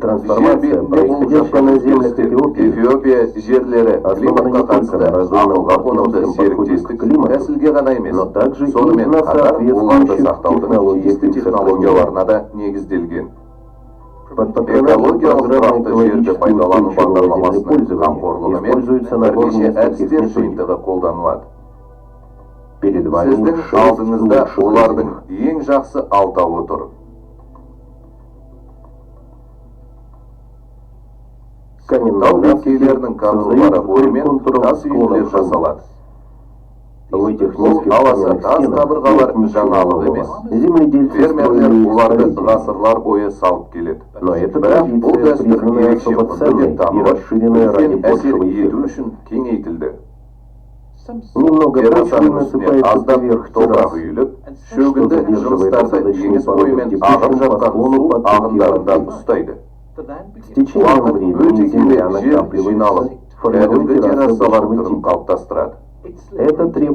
Трансформация, происходящая на землях Эфиопия жерлері климатқа қатысты ақылға қонымды серіктестік тәсілге ғана емес, сонымен қатар оларды сақтаудың тиісті технологияларына да негізделген. Экологиялық тұрақты жерді пайдалану бағдарламасының қамқорлығымен бірнеше әдістер жиынтығы қолданылады. Сіздің алдыңызда олардың ең жақсы алтауы тұр. Тау беткейлерінің контурлары бойымен тас үйінділер жасалады. Бұл аласа тас қабырғалар жаңалық емес. Фермерлер оларды ғасырлар бойы салып келеді. Бірақ бұл дәстүр ерекше құнды деп танылып, үлкен әсер ету үшін кеңейтілді. Террасаның үстіне аздап топырақ үйіліп, шөгінді жұмыстарды теңіз бойымен ағып жатқан су ағындарынан ұстайды. Уақыт өте келе жер жиналып, кәдімгі террасалар түрін қалыптастырады.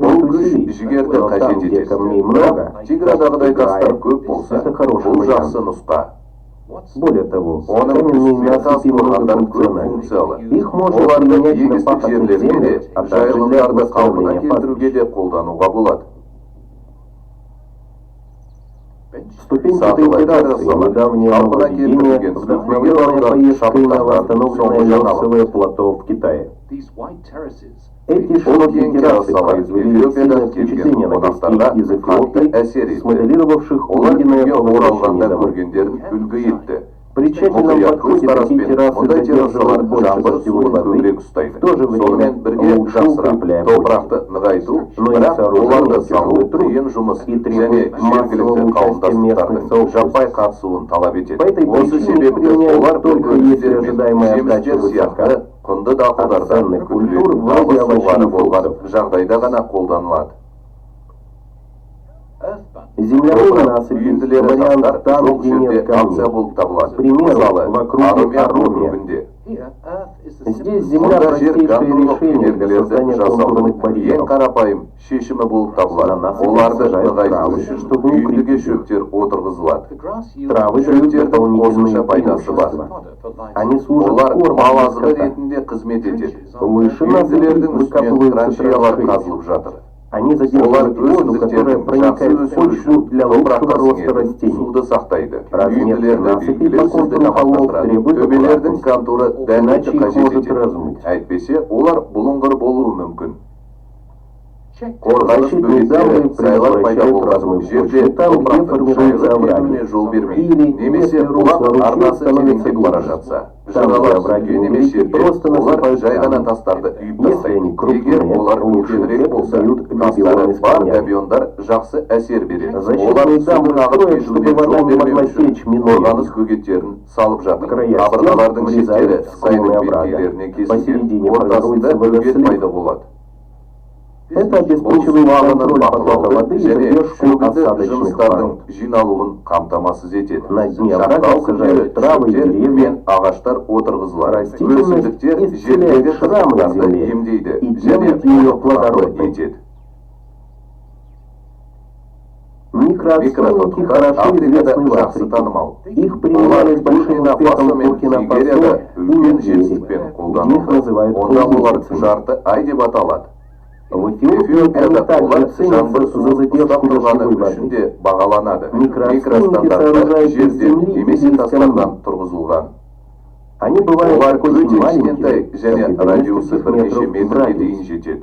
Бұл күш жігерді қажет етеді. Бірақ Тиградағыдай тастар көп болса, бұл жақсы нұсқа. Оның үстіне тас қорғандар көп функциялы. Оларды егістік жерлерге де, жайылымдарды қалпына келтіруге де қолдануға болады. Сатылы террасалар, қалпына келтірілген вдохновенная поездкой на восстановленное Лёксовое плато в Китае. Эти широкие террасы произвели сильное впечатление на гостей из Эфиопии, смоделировавших увиденное по возвращении домой. При тщательном подходе такие террасы задерживают больше дождевой воды, в то же время лучше укрепляя почву. Но их сооружение тяжелый труд и требует массового участия местных сообществ. По этой причине применяют только если ожидаемая отдача высока, а ценных культур вроде овощей и фруктов. Земляные насыпи, вариант там, где нет камней. К примеру, в округе Аромия. Здесь земля простейшее решение для создания контурных барьеров. На насыпи сажают травы, чтобы укрепить. Травы дают дополнительные преимущества. Они служат кормом для скота. Выше насыпи выкапываются траншеи. Они задерживают воду, которая проникает в почву для лучшего роста растений. Размер насыпи по контуру холмов требует аккуратности, иначе их может размыть. Защитные дамбы предотвращают размыв почвы там, где формируются овраги. Или, если русло ручья становится глубже, там, где овраги невелики, просто насыпают камни. Если они крупные, лучший эффект дают габионы с камнями. Защитные дамбы строят, чтобы вода не могла течь минуями. Края стен врезают в склоны оврага. Посередине формируется водослив. Это обеспечивает контроль потока воды и задержку осадочных пород. На дне оврага сажают травы и деревья. Растительность исцеляет шрамы на земле и делает ее плодородной. Микроотстойники хорошо известны в Африке. Их применяли с большим успехом в Буркина-Фасо и Нигерии, где их называют кулдицами. В Эфиопии они также ценятся за задержку дождевой воды. Микроотстойники сооружают из земли или из камней. Они бывают такой маленькие, как метров в радиусе.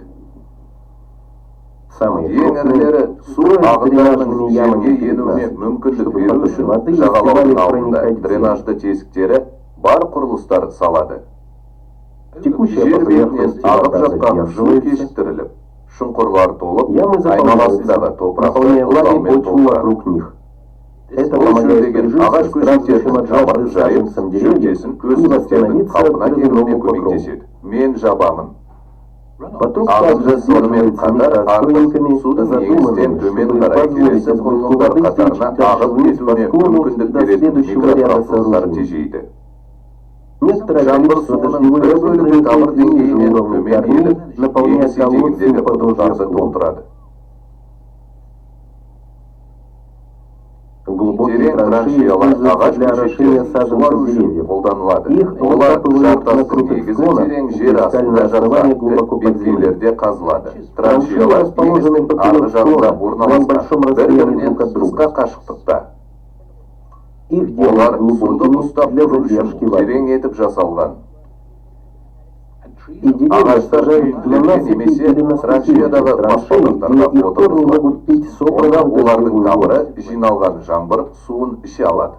Самые крупные строят с дренажными ямами перед нас, чтобы потоки воды не успевали проникать в землю. Текущая поверхность вода задерживается. Ямы заполняются, наполняя влагой почву вокруг них. Это помогает прижиться страдавшим от жажды саженцам деревьев и восстановиться к другому покрову. Поток также сдерживается микроотстойниками, задуманными, чтобы позволить избытку воды стечь дальше вниз по склону до следующего ряда сооружений. Некоторое количество дождевой воды проникает ниже уровня корней, наполняя колодцы у подножия склона. Глубокие терең траншеи траншеялар используются ағаш для орошения көшеттерін саженцев суару үшін деревьев. қолданылады. Их Олар выкапывают на жартастың крутых негізі склонах, терең где жер скальное астында основание жатқан, глубоко под землей. беткейлерде қазылады. Траншеи Траншеялар расположены еңістің поперек арғы жағында склона на небольшом орналасқан, расстоянии бір-бірінен друг от друга. қысқа қашықтықта. Их Олар делают суды глубокими ұстап для тұру үшін задержки воды. терең етіп жасалған. И деревья Ағаштар сажают на түйінділерге насыпи немесе или на ступеньках траншеядағы траншеи, баспалдақтарда где их корни отырғызылады. могут пить Онда собранную олардың дождевую тамыры воду. жиналған жаңбыр суын іше алады.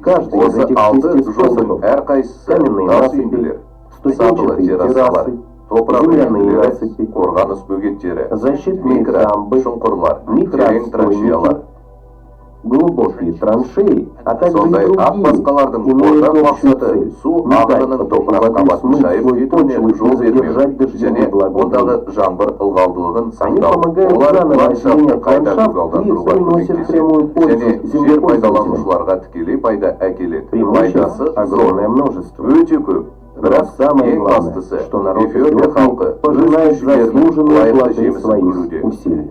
Каждый из Осы этих алты 6 жолдың способов әрқайсысы каменные тас насыпи, үйінділер, сатылы ступенчатые террасалар, террасы, топырақ земляные үйінділері, насыпи, қорғаныс бөгеттері, защитные микро, дамбы, шұңқырлар, терең траншеялар. микроотстойники, глубокие траншеи, а также и Сондай ақ другие, басқалардың имеют ортақ общую мақсаты цель су не дать ағынының потоку топырақ воды қабатын смыть шайып свой кетуіне почву и жол бермеу задержать дождевую және влагу. ондағы жаңбыр ылғалдылығын Они сақтау. помогают Олар заново ландшафтты озеленять қайта ландшафт и көгалдандыруға приносят прямую көмектеседі пользу және жер землепользователям. пайдаланушыларға тікелей пайда әкеледі. Преимуществ Пайдасы огромное зор, множество. өте көп. Но Бірақ самое ең главное, бастысы, что народ Эфиопия Эфиопии халқы өз пожинает күш-жігерінің заслуженные лайықты плоды жемісін своих көруде. усилий.